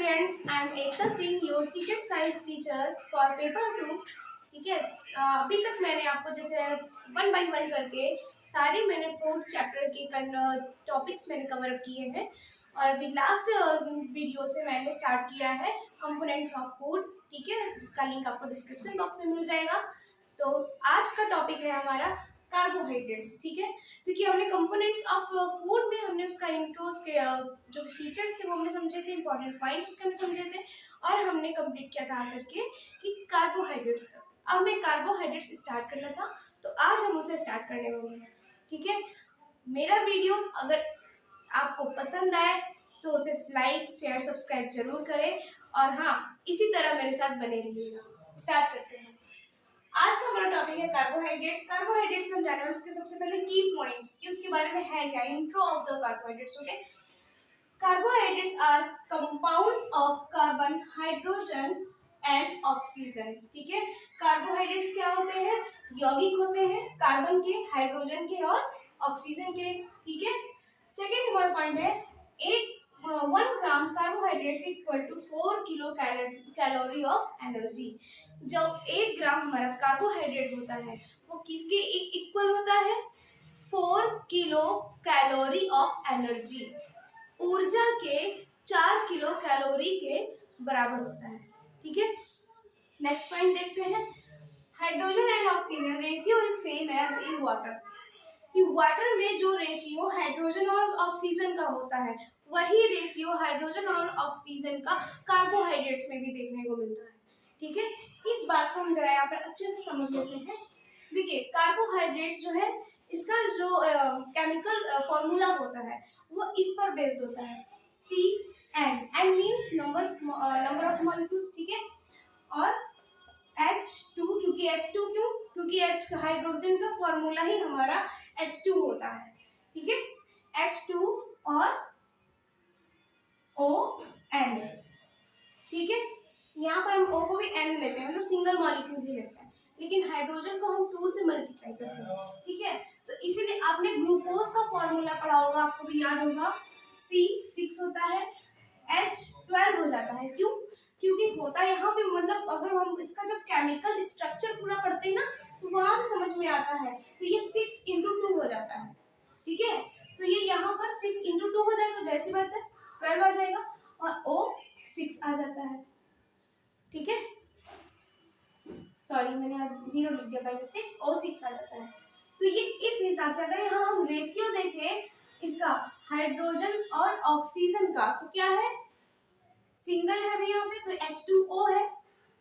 Friends, I am Ekta Singh, your secret science teacher for paper 2। ठीक है। अभी तक मैंने आपको जैसे 1 बाय 1 करके सारे मैंने 4th चैप्टर के टॉपिक्स मैंने कवर किए हैं। और अभी लास्ट वीडियो से मैंने स्टार्ट किया है कंपोनेंट्स ऑफ फूड। ठीक है, जिसका लिंक आपको डिस्क्रिप्शन बॉक्स में मिल जाएगा। तो आज का टॉपिक है हमारा कार्बोहाइड्रेट्स। ठीक है, क्योंकि हमने कंपोनेंट्स ऑफ फूड में हमने उसका इंट्रोस के जो फीचर्स थे वो हमने समझे थे, इंपॉर्टेंट पॉइंट्स उसके हमने समझे थे, और हमने कंप्लीट किया था करके कि कार्बोहाइड्रेट्स तक। अब हमें कार्बोहाइड्रेट्स स्टार्ट करना था, तो आज हम उसे स्टार्ट करने वाले हैं। ठीक है, मेरा वीडियो अगर आपको पसंद आए तो उसे लाइक शेयर सब्सक्राइब जरूर करें, और हाँ, इसी तरह मेरे साथ बने रहिएगा। स्टार्ट करते हैं। आज का हमारा टॉपिक है कार्बोहाइड्रेट्स। कार्बोहाइड्रेट्स में हम जाने उसके सबसे पहले की पॉइंट्स कि उसके बारे में है क्या, intro of the carbohydrates. Okay, carbohydrates are compounds of carbon, hydrogen and oxygen. ठीक है, कार्बोहाइड्रेट्स क्या होते हैं? यौगिक होते हैं कार्बन के, हाइड्रोजन के और ऑक्सीजन के। ठीक है, सेकेंड हमारा पॉइंट है 1 gram carbohydrates equal to 4 kilo calorie of energy. जब 1 ग्राम हमारा कार्बोहाइड्रेट होता है वो किसके इक्वल होता है? 4 किलो कैलोरी ऑफ एनर्जी, ऊर्जा के 4 किलो कैलोरी के बराबर होता है। ठीक है, नेक्स्ट पॉइंट देखते हैं। Hydrogen and oxygen ratio is same as in water. कि वाटर में जो रेशियो हाइड्रोजन और ऑक्सीजन का होता है वही रेशियो हाइड्रोजन और ऑक्सीजन का कार्बोहाइड्रेट्स में भी देखने को मिलता है। ठीक है, इस बात को हम जरा यहाँ पर अच्छे से समझ लेते हैं। देखिए, कार्बोहाइड्रेट्स जो है इसका जो केमिकल फॉर्मूला होता है वो इस पर बेस्ड होता है, CN means number of molecules. ठीक है, और H2, क्योंकि H2 क्यों? क्योंकि H हाइड्रोजन का फॉर्मूला ही हमारा H2 होता है। ठीक है, H2 और ON। ठीक है, यहाँ पर हम O को भी N लेते हैं, मतलब सिंगल मॉलिक्यूल ही लेते हैं, लेकिन हाइड्रोजन को हम 2 से मल्टीप्लाई करते हैं। ठीक है, तो इसीलिए आपने ग्लूकोज का फॉर्मूला पढ़ा होगा, आपको भी याद होगा, C6 होता है, H12 हो जाता है। क्यों? क्योंकि होता यहाँ पे, मतलब अगर हम इसका जब केमिकल स्ट्रक्चर पूरा पढ़ते हैं ना तो वहां से समझ में आता है, तो ये 6 into 2 हो जाता है। ठीक है, तो ये यहाँ पर 6 into 2 हो जाएगा, जैसी बात है 12 आ जाएगा, और O6 आ जाता है। ठीक है, सॉरी मैंने आज 0 लिख दिया बाय मिस्टेक, O6 आ जाता है। तो ये इस हिसाब से अगर यहाँ हम रेशियो देखें इसका हाइड्रोजन और ऑक्सीजन का, तो क्या है? सिंगल है भी यहाँ पे, तो H2O है।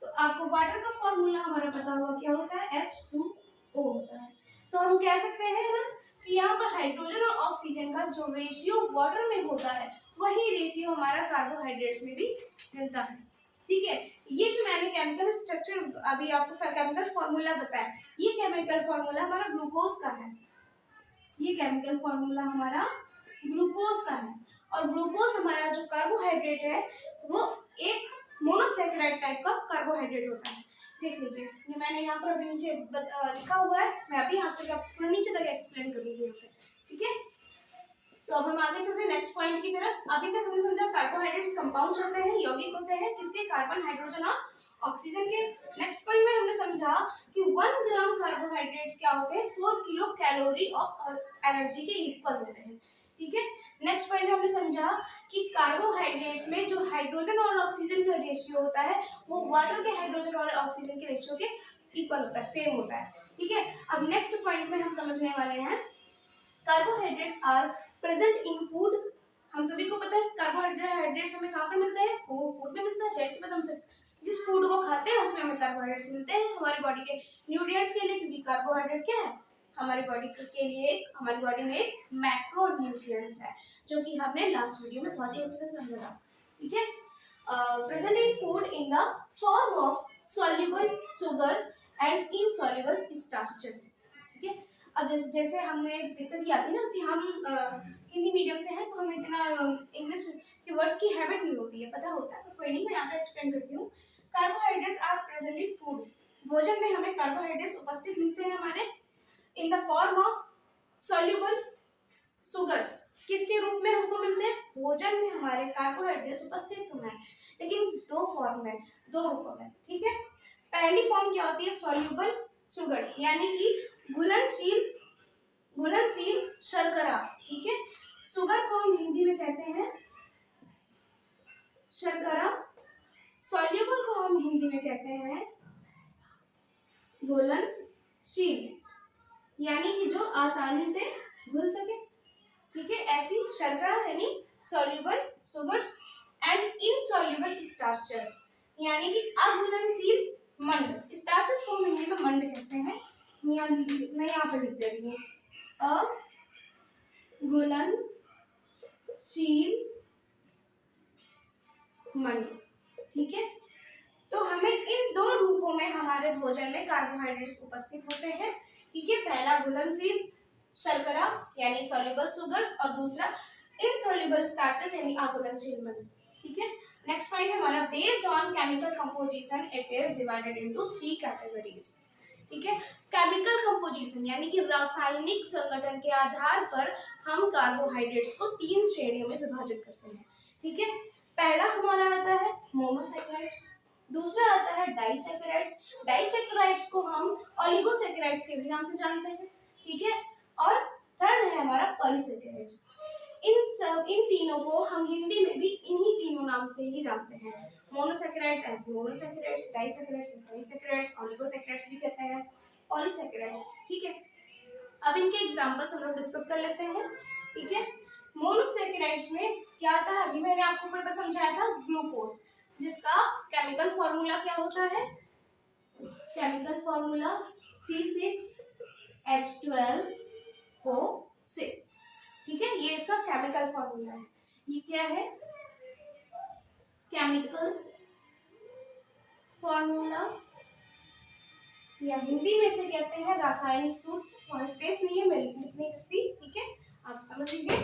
तो आपको वाटर का फॉर्मूला हमारा पता होगा, क्या होता है? H2O होता है। तो हम कह सकते हैं ना कि यहाँ पर हाइड्रोजन और ऑक्सीजन का जो रेशियो वाटर में होता है वही रेशियो हमारा कार्बोहाइड्रेट्स में भी मिलता है। ठीक है, ये जो मैंने केमिकल स्ट्रक्चर अभी आपको केमिकल फॉर्मूला बताया, ये केमिकल फॉर्मूला हमारा ग्लूकोज का है। ये केमिकल फॉर्मूला हमारा ग्लूकोज का है, और ग्लूकोज हमारा जो कार्बोहाइड्रेट है वो एक मोनोसैकेराइड टाइप का कार्बोहाइड्रेट होता है। देख लीजिए, ये मैंने यहाँ पर अभी नीचे लिखा हुआ है, मैं अभी यहाँ पर पूरा नीचे तक एक्सप्लेन करूंगी यहाँ पे। ठीक है, तो अब हम आगे चलते हैं नेक्स्ट पॉइंट की तरफ। अभी तक हमने समझा कार्बोहाइड्रेट्स कंपाउंड्स होते हैं, यौगिक होते हैं, किसके? कार्बन, हाइड्रोजन और ऑक्सीजन के। नेक्स्ट पॉइंट में हमने समझा कि 1 ग्राम कार्बोहाइड्रेट्स क्या होते हैं? 4 किलो कैलोरी ऑफ एनर्जी के इक्वल होते हैं। ठीक है, नेक्स्ट पॉइंट हमने समझा कि कार्बोहाइड्रेट्स में जो हाइड्रोजन और ऑक्सीजन का रेशियो होता है वो वाटर के हाइड्रोजन और ऑक्सीजन के रेशियो के इक्वल होता है, सेम होता है। ठीक है, अब नेक्स्ट पॉइंट में हम समझने वाले हैं carbohydrates are present in food. हम सभी को पता है कार्बोहाइड्रेट्स हमें कहाँ पर मिलते हैं? फूड में मिलता है। जैसे बात, हम जिस फूड को खाते हैं उसमें हमें कार्बोहाइड्रेट्स मिलते हैं हमारी बॉडी के न्यूट्रिएंट्स के लिए, क्योंकि कार्बोहाइड्रेट क्या है? हमारी बॉडी के लिए हमारी बॉडी में एक मैक्रो न्यूट्रिएंट्स है, जो कि हमने लास्ट वीडियो में बहुत ही अच्छे से समझा था। ठीक है, present in food in the form of soluble sugars and insoluble starches. ठीक है, अब जैसे हमें दिक्कत ये आती है ना कि हम हिंदी मीडियम से हैं, तो हमें इतना इंग्लिश के वर्ड्स की हैबिट नहीं होती है, पता होता है, पर कोई नहीं, मैं यहाँ पे एक्सप्लेन करती हूँ। Carbohydrates are present in food. भोजन में हमें कार्बोहाइड्रेट्स उपस्थित मिलते हैं हमारे in the form of soluble sugars. किसके रूप में हमको मिलते हैं? भोजन में हमारे कार्बोहाइड्रेट्स उपस्थित तो हैं, दो फॉर्म में, दो रूपों में, ठीक है। पहली फॉर्म क्या होती है, सॉल्यूबल शुगर्स, यानी कि घुलनशील शर्करा, ठीक है। शुगर को हम हिंदी में कहते हैं शर्करा, सॉल्यूबल को हम हिंदी में कहते हैं घुलनशील, यानी कि जो आसानी से घुल सके, ठीक है। ऐसी शर्करा यानी soluble sugars and insoluble starches, यानी कि अघुलनशील मंड, स्टार्चेस को हम हिंदी में मंड कहते हैं। मैं यहाँ पर लिख दे रही हूँ, अघुलनशील मंड, ठीक है। तो हमें इन दो रूपों में हमारे भोजन में कार्बोहाइड्रेट्स उपस्थित होते हैं, ठीक है। पहला घुलनशील शर्करा यानी सॉल्युबल शुगर्स और दूसरा इनसॉल्युबल स्टार्चेस यानी अघुलनशील मंड, ठीक है। नेक्स्ट पॉइंट है हमारा, based on chemical composition it is divided into 3 categories, ठीक है। केमिकल कंपोजिशन यानी कि रासायनिक संगठन के आधार पर हम कार्बोहाइड्रेट्स को 3 श्रेणियों में विभाजित करते हैं, ठीक है। पहला हमारा आता है मोनोसैकेराइड्स, दूसरा आता है डाइसैकेराइड्स, डाइसैकेराइड्स को हम ओलिगोसैकेराइड्स के भी नाम से जानते हैं, ठीक है। और थर्ड है हमारा पॉलीसैकेराइड्स। इन तीनों को हम हिंदी में भी इन्हीं तीनों नाम से ही जानते हैं, monosaccharides as monosaccharides, disaccharides disaccharides, oligosaccharides भी कहते हैं पॉलीसैकेराइड्स, ठीक है। अब इनके एग्जांपल्स हम लोग डिस्कस कर लेते हैं, ठीक है। मोनोसैकेराइड्स में क्या आता है, अभी मैंने आपको ऊपर समझाया था, ग्लूकोज, जिसका केमिकल फॉर्मूला क्या होता है, केमिकल फॉर्मूला C6H12O6, ठीक है। ये इसका केमिकल फॉर्मूला है। ये क्या है, केमिकल फॉर्मूला या हिंदी में से कहते हैं रासायनिक सूत्र, वहां स्पेस नहीं है, मैं लिख नहीं सकती, ठीक है, आप समझ लीजिए।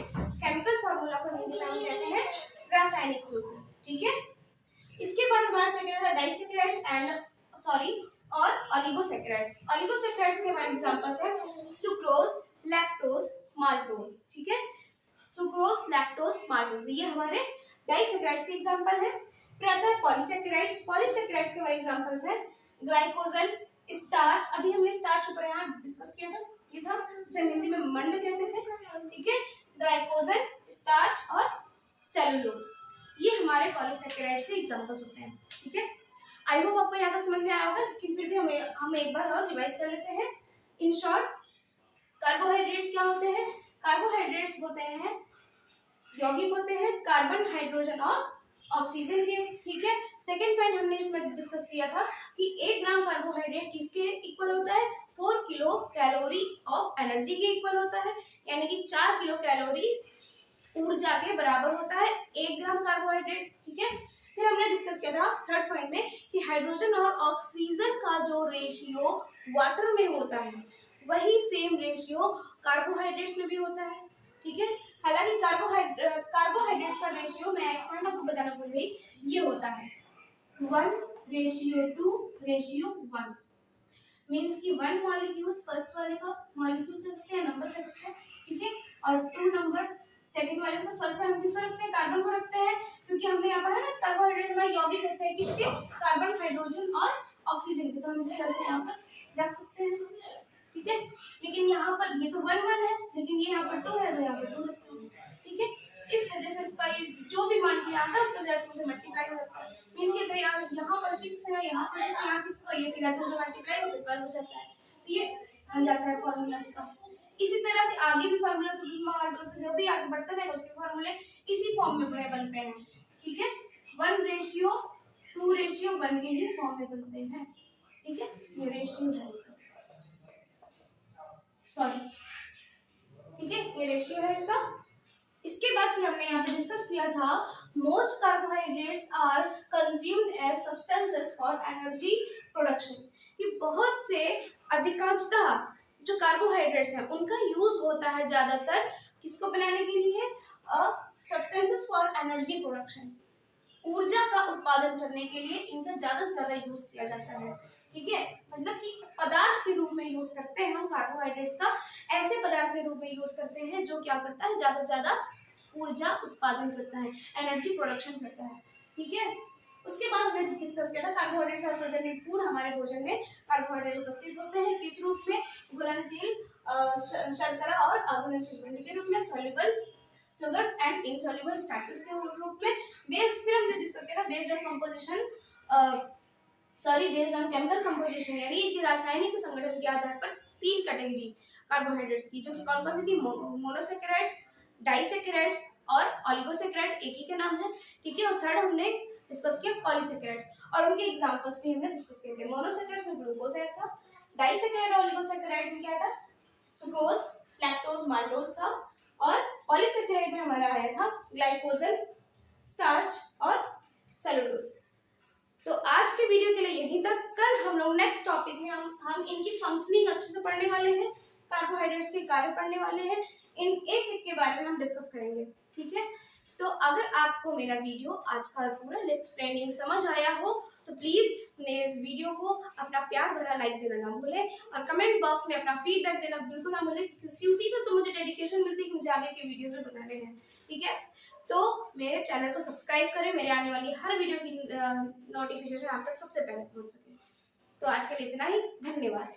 केमिकल फॉर्मूला को हिंदी में हम कहते हैं रासायनिक सूत्र, ठीक है। इसके बाद हमारा सेकंड है डाइसैकेराइड्स और ओलिगोसैकेराइड्स। ओलिगोसैकेराइड्स के हमारे एग्जांपल्स हैं सुक्रोज, लैक्टोज, माल्टोज, ठीक है। सुक्रोज, लैक्टोज, माल्टोज ये हमारे डाइसैकेराइड्स के एग्जांपल हैं। फिर आता है पॉलीसैकेराइड्स, पॉलीसैकेराइड्स के हमारे एग्जांपल्स हैं ग्लाइकोजन, स्टार्च, अभी हमने स्टार्च ऊपर यहाँ डिस्कस किया था, ये था जिसे हिंदी में मंड कहते थे, ठीक है। ग्लाइकोजन, स्टार्च और सेलुलोज, ये हमारे पॉलीसैकेराइड्स के एग्जांपल्स होते हैं, ठीक है। आई होप आपको यहाँ तक समझ में आया होगा, लेकिन फिर भी हम एक बार और रिवाइज कर लेते हैं। इन शॉर्ट, कार्बोहाइड्रेट्स क्या होते हैं, कार्बोहाइड्रेट्स होते हैं यौगिक होते हैं कार्बन, हाइड्रोजन और ऑक्सीजन के, ठीक है। सेकेंड पॉइंट हमने इसमें डिस्कस किया था कि 1 ग्राम कार्बोहाइड्रेट किसके इक्वल होता है, 4 किलो कैलोरी ऑफ एनर्जी के इक्वल होता है, यानी कि 4 किलो कैलोरी ऊर्जा के बराबर होता है 1 ग्राम कार्बोहाइड्रेट, ठीक है। फिर हमने डिस्कस किया था थर्ड पॉइंट में कि हाइड्रोजन और ऑक्सीजन का जो रेशियो वाटर में होता है वही सेम रेशियो कार्बोहाइड्रेट्स में भी होता है, ठीक है। हालांकि कार्बोहाइड्रेट्स का रेशियो मैं एक पॉइंट आपको बताना भूल गई, ये होता है 1:2:1, मीन्स कि 1 मॉलिक्यूल फर्स्ट वाले का मॉलिक्यूल कह सकते हैं, नंबर कह सकते हैं, ठीक है। और 2 नंबर सेकंड वाले को। तो फर्स्ट में हम किसको रखते हैं, कार्बन को रखते हैं, क्योंकि हमने यहाँ पढ़ा ना कार्बोहाइड्रेट्स में यौगिक रहते हैं किसके, कार्बन, हाइड्रोजन और ऑक्सीजन के, तो हम इसी तरह से यहाँ पर रख सकते हैं, ठीक है। लेकिन यहाँ पर ये तो 1 है, लेकिन ये यहाँ पर 2 है, तो यहाँ पर 2 लगता है, ठीक है। इस वजह से इसका ये जो भी मान लिया आता है उसका जगह 2 से मल्टीप्लाई हो जाता है, मींस कि अगर यहाँ पर 6 है, यहाँ पर 6, यहाँ 6, तो ये सीधा 2 से मल्टीप्लाई होकर 12 हो जाता है, तो ये बन जाता है फॉर्मूला इसका। इसी तरह से आगे भी फार्मूला से जो भी आगे बढ़ता जाएगा उसके फार्मूले इसी फॉर्म में बनते हैं, ठीक है। 1:2:1 के ही फॉर्म में बनते हैं, ठीक है। ये रेशियो है इसका, सॉरी, ठीक है, ये रेशियो है इसका। इसके बाद फिर हमने यहाँ पे डिस्कस किया था most carbohydrates are consumed as substances for energy production, कि बहुत से अधिकांशतः जो कार्बोहाइड्रेट्स हैं उनका यूज होता है ज्यादातर किसको बनाने के लिए, सब्सटेंसेस फॉर एनर्जी प्रोडक्शन, ऊर्जा का उत्पादन करने के लिए इनका ज्यादा से ज्यादा यूज किया जाता है, ठीक है। मतलब कि पदार्थ के रूप में यूज करते हैं हम कार्बोहाइड्रेट्स का, ऐसे पदार्थ के रूप में यूज करते हैं जो क्या करता है, ज्यादा से ज्यादा ऊर्जा उत्पादन करता है, एनर्जी प्रोडक्शन करता है, ठीक है। उसके बाद हमने डिस्कस किया था carbohydrates are present in food, हमारे भोजन में कार्बोहाइड्रेट्स उपस्थित होते हैं किस रूप में, घुलनशील शर्करा और अघुलनशील पिंड के रूप में, soluble sugars and insoluble starches के रूप में। फिर हमने डिस्कस किया था based on composition based on chemical composition, यानी कि रासायनिक संगठन के आधार पर 3 कैटेगरी कार्बोहाइड्रेट्स की, जो कि कौन कौन सी थी, मोनोसैकेराइड्स, डाइसैकेराइड्स और ओलिगोसैकेराइड, एक ही के नाम है, ठीक है। और थर्ड हमने डिस्कस किया पॉलीसैकेराइड्स और उनके एग्जांपल्स भी हमने डिस्कस किए थे। मोनोसैकेराइड्स में ग्लूकोज आया था, डाइसैकेराइड और ओलिगोसैकेराइड में क्या था, सुक्रोज, लैक्टोज, माल्टोज था, और पॉलीसैकेराइड में हमारा आया था ग्लाइकोजन, स्टार्च और सेलुलोज। तो आज के वीडियो के लिए यहीं तक। कल हम लोग नेक्स्ट टॉपिक में हम इनकी फंक्शनिंग अच्छे से पढ़ने वाले हैं, कार्बोहाइड्रेट्स के कार्य पढ़ने वाले हैं, इन एक एक के बारे में हम डिस्कस करेंगे, ठीक है। तो अगर आपको मेरा वीडियो आज का पूरा एक्सप्लेनिंग समझ आया हो तो प्लीज मेरे इस वीडियो को अपना प्यार भरा लाइक देना ना भूलें और कमेंट बॉक्स में अपना फीडबैक देना बिल्कुल ना भूलें, क्योंकि उसी से तो मुझे डेडिकेशन मिलती है कि मुझे आगे के वीडियोस भी बनाने हैं, ठीक है। तो मेरे चैनल को सब्सक्राइब करें, मेरे आने वाली हर वीडियो की नोटिफिकेशन आप तक सबसे पहले पहुंच सके। तो आज के लिए इतना ही, धन्यवाद।